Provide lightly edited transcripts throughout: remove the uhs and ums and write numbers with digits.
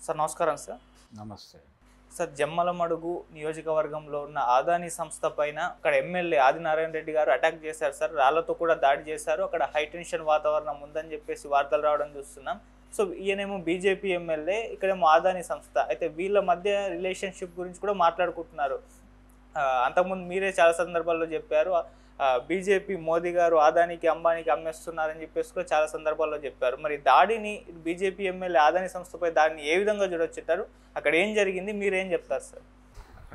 Sir నమస్కారం sir. నమస్తే sir, Jammalamadugu నియోజకవర్గంలో ఉన్న ఆదాని సంస్థ పైన అక్కడ ఎమ్మెల్యే ఆదినారాయణ రెడ్డి గారు అటాక్ చేశారు సార్. రాళ్లతో కూడా దాడి చేశారు. అక్కడ హై టెన్షన్ వాతావరణం ఉందని చెప్పేసి వార్తలు రావడం చూస్తున్నాం. సో ఈయనేమో బీజేపీ ఎమ్మెల్యే, ఇక్కడేమో ఆదాని సంస్థ. అయితే వీళ్ళ మధ్య రిలేషన్షిప్ గురించి కూడా మాట్లాడుకుంటున్నారు. అంతకుముందు మీరే చాలా సందర్భాల్లో చెప్పారు, బీజేపీ మోదీ గారు ఆదానికి అంబానీకి అమ్మేస్తున్నారని చెప్పేసి కూడా చాలా సందర్భాల్లో చెప్పారు. మరి దాడిని బీజేపీ ఎమ్మెల్యే ఆదాని సంస్థపై దాడిని ఏ విధంగా చూడొచ్చుంటారు? అక్కడ ఏం జరిగింది, మీరేం చెప్తారు సార్?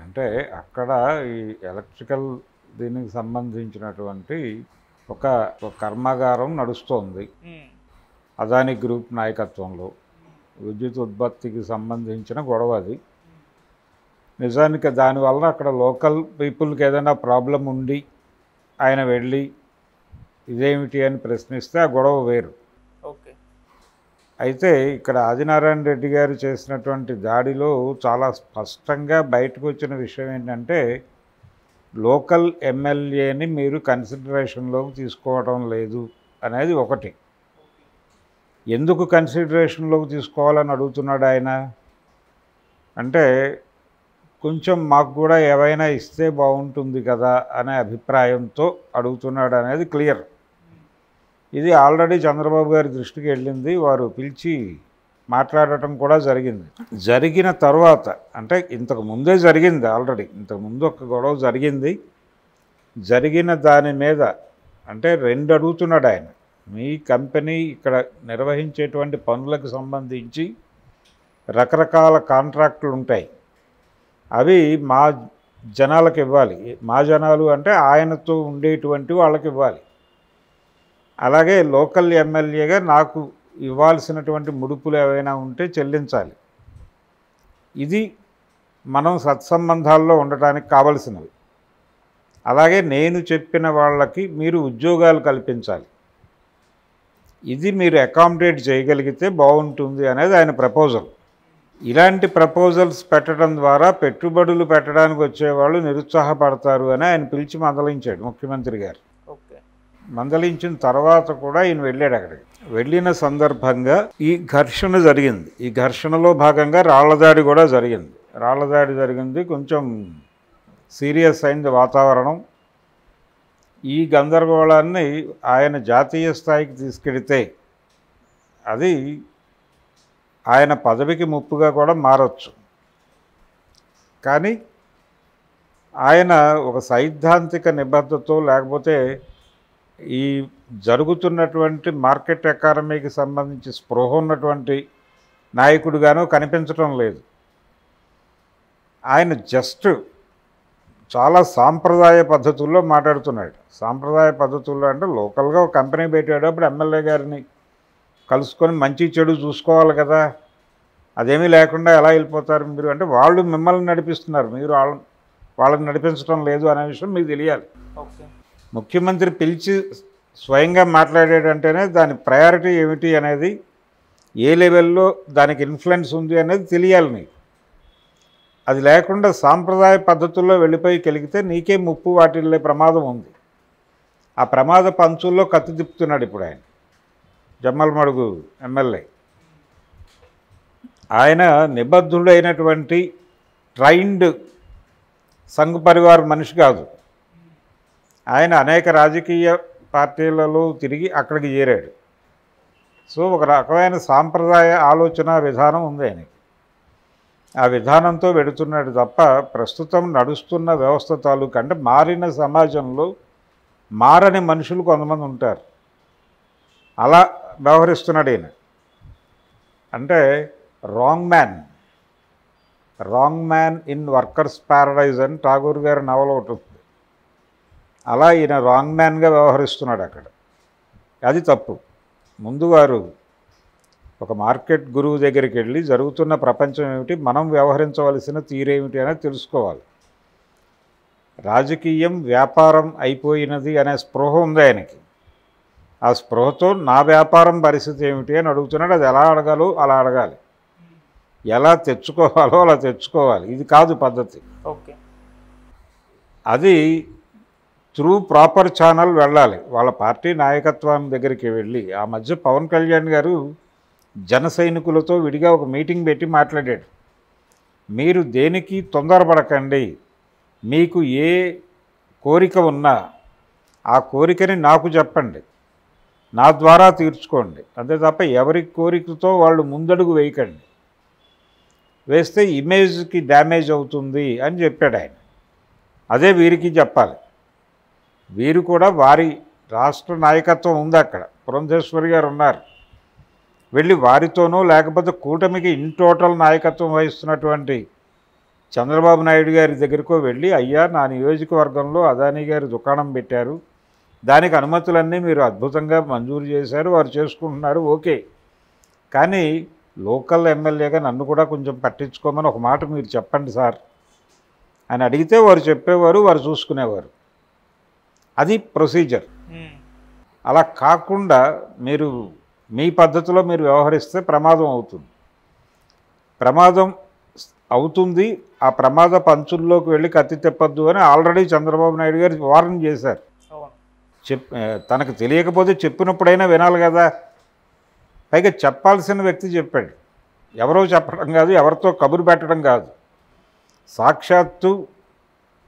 అంటే అక్కడ ఈ ఎలక్ట్రికల్ దీనికి సంబంధించినటువంటి ఒక కర్మాగారం నడుస్తోంది అదాని గ్రూప్ నాయకత్వంలో. విద్యుత్ ఉత్పత్తికి సంబంధించిన గొడవ అది. నిజానికి దానివల్ల అక్కడ లోకల్ పీపుల్కి ఏదైనా ప్రాబ్లం ఉండి ఆయన వెళ్ళి ఇదేమిటి అని ప్రశ్నిస్తే ఆ గొడవ వేరు. ఓకే. అయితే ఇక్కడ ఆదినారాయణ రెడ్డి గారు చేసినటువంటి దాడిలో చాలా స్పష్టంగా బయటకు వచ్చిన విషయం ఏంటంటే, లోకల్ ఎమ్మెల్యేని మీరు కన్సిడరేషన్లోకి తీసుకోవడం లేదు అనేది ఒకటి. ఎందుకు కన్సిడరేషన్లోకి తీసుకోవాలని అడుగుతున్నాడు ఆయన అంటే, కొంచెం మాకు కూడా ఏవైనా ఇస్తే బాగుంటుంది కదా అనే అభిప్రాయంతో అడుగుతున్నాడు అనేది క్లియర్. ఇది ఆల్రెడీ చంద్రబాబు గారి దృష్టికి వెళ్ళింది. వారు పిలిచి మాట్లాడటం కూడా జరిగింది. జరిగిన తర్వాత అంటే ఇంతకు ముందే జరిగింది, ఆల్రెడీ ఇంతకుముందు ఒక గొడవ జరిగింది. జరిగిన దాని మీద అంటే రెండు అడుగుతున్నాడు ఆయన. మీ కంపెనీ ఇక్కడ నిర్వహించేటువంటి పనులకు సంబంధించి రకరకాల కాంట్రాక్టులు ఉంటాయి, అవి మా జనాలకు ఇవ్వాలి. మా జనాలు అంటే ఆయనతో ఉండేటువంటి వాళ్ళకి ఇవ్వాలి. అలాగే లోకల్ ఎమ్మెల్యేగా నాకు ఇవ్వాల్సినటువంటి ముడుపులు ఏవైనా ఉంటే చెల్లించాలి. ఇది మనం సత్సంబంధాల్లో ఉండటానికి కావలసినవి. అలాగే నేను చెప్పిన వాళ్ళకి మీరు ఉద్యోగాలు కల్పించాలి. ఇది మీరు అకామిడేట్ చేయగలిగితే బాగుంటుంది అనేది ఆయన ప్రపోజల్. ఇలాంటి ప్రపోజల్స్ పెట్టడం ద్వారా పెట్టుబడులు పెట్టడానికి వచ్చేవాళ్ళు నిరుత్సాహపడతారు అని ఆయన పిలిచి మందలించాడు ముఖ్యమంత్రి గారు. ఓకే. మందలించిన తర్వాత కూడా ఈయన వెళ్ళాడు. అక్కడికి వెళ్ళిన సందర్భంగా ఈ ఘర్షణ జరిగింది. ఈ ఘర్షణలో భాగంగా రాళ్లదాడి కూడా జరిగింది. రాళ్లదాడి జరిగింది, కొంచెం సీరియస్ అయింది వాతావరణం. ఈ గందరగోళాన్ని ఆయన జాతీయ స్థాయికి తీసుకెడితే అది ఆయన పదవికి ముప్పుగా కూడా మారచ్చు. కానీ ఆయన ఒక సైద్ధాంతిక నిబద్ధతతో, లేకపోతే ఈ జరుగుతున్నటువంటి మార్కెట్ ఎకానమీకి సంబంధించి స్పృహ ఉన్నటువంటి నాయకుడిగానూ కనిపించడం లేదు. ఆయన జస్ట్ చాలా సాంప్రదాయ పద్ధతుల్లో మాట్లాడుతున్నాడు. సాంప్రదాయ పద్ధతుల్లో అంటే లోకల్గా ఒక కంపెనీ పెట్టేటప్పుడు ఎమ్మెల్యే గారిని కలుసుకొని మంచి చెడు చూసుకోవాలి కదా. అదేమీ లేకుండా ఎలా వెళ్ళిపోతారు మీరు అంటే, వాళ్ళు మిమ్మల్ని నడిపిస్తున్నారు, మీరు వాళ్ళని నడిపించడం లేదు అనే విషయం మీకు తెలియాలి. ఓకే. ముఖ్యమంత్రి పిలిచి స్వయంగా మాట్లాడాడంటేనే దాని ప్రయారిటీ ఏమిటి అనేది, ఏ లెవెల్లో దానికి ఇన్ఫ్లుయెన్స్ ఉంది అనేది తెలియాలి నీకు. అది లేకుండా సాంప్రదాయ పద్ధతుల్లో వెళ్ళిపోయి కలిగితే నీకే ముప్పు వాటిల్లే ప్రమాదం ఉంది. ఆ ప్రమాద పంచుల్లో కత్తి తిప్పుతున్నాడు ఇప్పుడు ఆయన జమ్మలమడుగు ఎమ్మెల్యే. ఆయన నిబద్ధుడైనటువంటి ట్రైన్డ్ సంఘ్ పరివార్ మనిషి కాదు. ఆయన అనేక రాజకీయ పార్టీలలో తిరిగి అక్కడికి చేరాడు. సో ఒక రకమైన సాంప్రదాయ ఆలోచన విధానం ఉంది ఆయనకి. ఆ విధానంతో వెడుతున్నాడు తప్ప ప్రస్తుతం నడుస్తున్న వ్యవస్థ తాలూకు అంటే మారిన సమాజంలో మారని మనుషులు కొంతమంది ఉంటారు, అలా వ్యవహరిస్తున్నాడు ఈయన. అంటే wrong man in workers Paradise అని ఠాగూర్ గారి నవల ఒకటి ఉంది. అలా ఈయన రాంగ్ మ్యాన్గా వ్యవహరిస్తున్నాడు అక్కడ. అది తప్పు. ముందు వారు ఒక మార్కెట్ గురువు దగ్గరికి వెళ్ళి జరుగుతున్న ప్రపంచం ఏమిటి, మనం వ్యవహరించవలసిన తీరేమిటి అనేది తెలుసుకోవాలి. రాజకీయం వ్యాపారం అయిపోయినది అనే స్పృహ ఉంది ఆయనకి. ఆ స్పృహతో నా వ్యాపారం పరిస్థితి ఏమిటి అని అడుగుతున్నాడు. అది ఎలా అడగాలో అలా అడగాలి, ఎలా తెచ్చుకోవాలో అలా తెచ్చుకోవాలి. ఇది కాదు పద్ధతి. ఓకే. అది త్రూ ప్రాపర్ ఛానల్ వెళ్ళాలి. వాళ్ళ పార్టీ నాయకత్వం దగ్గరికి వెళ్ళి, ఆ మధ్య పవన్ కళ్యాణ్ గారు జన సైనికులతో విడిగా ఒక మీటింగ్ పెట్టి మాట్లాడాడు. మీరు దేనికి తొందరపడకండి, మీకు ఏ కోరిక ఉన్నా ఆ కోరికని నాకు చెప్పండి, నా ద్వారా తీర్చుకోండి, అంతే తప్ప ఎవరి కోరికతో వాళ్ళు ముందడుగు వేయకండి, వేస్తే ఇమేజ్కి డ్యామేజ్ అవుతుంది అని చెప్పాడు ఆయన. అదే వీరికి చెప్పాలి. వీరు కూడా వారి రాష్ట్ర నాయకత్వం ఉంది, అక్కడ పురంధేశ్వరి గారు ఉన్నారు, వెళ్ళి వారితోనో లేకపోతే కూటమికి ఇన్ టోటల్ నాయకత్వం వహిస్తున్నటువంటి చంద్రబాబు నాయుడు గారి దగ్గరకో వెళ్ళి, అయ్యా నా నియోజకవర్గంలో అదానీ గారు దుకాణం పెట్టారు, దానికి అనుమతులన్నీ మీరు అద్భుతంగా మంజూరు చేశారు, వారు చేసుకుంటున్నారు, ఓకే, కానీ లోకల్ ఎమ్మెల్యేగా నన్ను కూడా కొంచెం పట్టించుకోమని ఒక మాట మీరు చెప్పండి సార్ అని అడిగితే వారు చెప్పేవారు, వారు చూసుకునేవారు. అది ప్రొసీజర్. అలా కాకుండా మీరు మీ పద్ధతిలో మీరు వ్యవహరిస్తే ప్రమాదం అవుతుంది. ప్రమాదం అవుతుంది, ఆ ప్రమాద పంచుల్లోకి వెళ్ళి కత్తి తెప్పద్దు అని ఆల్రెడీ చంద్రబాబు నాయుడు గారు వార్నింగ్ చేశారు. తనకు తెలియకపోతే చెప్పినప్పుడైనా వినాలి కదా. పైగా చెప్పాల్సిన వ్యక్తి చెప్పాడు, ఎవరో చెప్పడం కాదు, ఎవరితో కబురు పెట్టడం కాదు, సాక్షాత్తు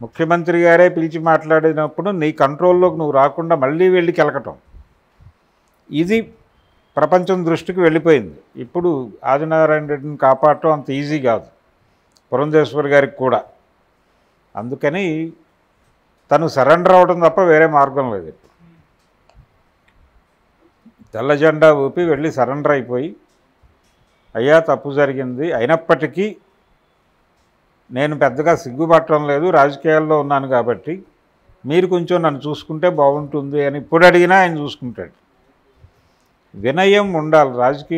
ముఖ్యమంత్రి గారే పిలిచి మాట్లాడినప్పుడు నీ కంట్రోల్లోకి నువ్వు రాకుండా మళ్ళీ వెళ్ళి కెలకటం, ఇది ప్రపంచం దృష్టికి వెళ్ళిపోయింది. ఇప్పుడు ఆదినారాయణ రెడ్డిని కాపాడటం అంత ఈజీ కాదు పురంధేశ్వరి గారికి కూడా. అందుకని తను సరెండర్ అవ్వడం తప్ప వేరే మార్గం లేదు. తెల్ల జెండా ఊపి వెళ్ళి సరెండర్ అయిపోయి, అయ్యా తప్పు జరిగింది, అయినప్పటికీ నేను పెద్దగా సిగ్గుపట్టడం లేదు, రాజకీయాల్లో ఉన్నాను కాబట్టి మీరు కొంచెం నన్ను చూసుకుంటే బాగుంటుంది అని ఇప్పుడు అడిగినా ఆయన చూసుకుంటాడు. వినయం ఉండాలి రాజకీయ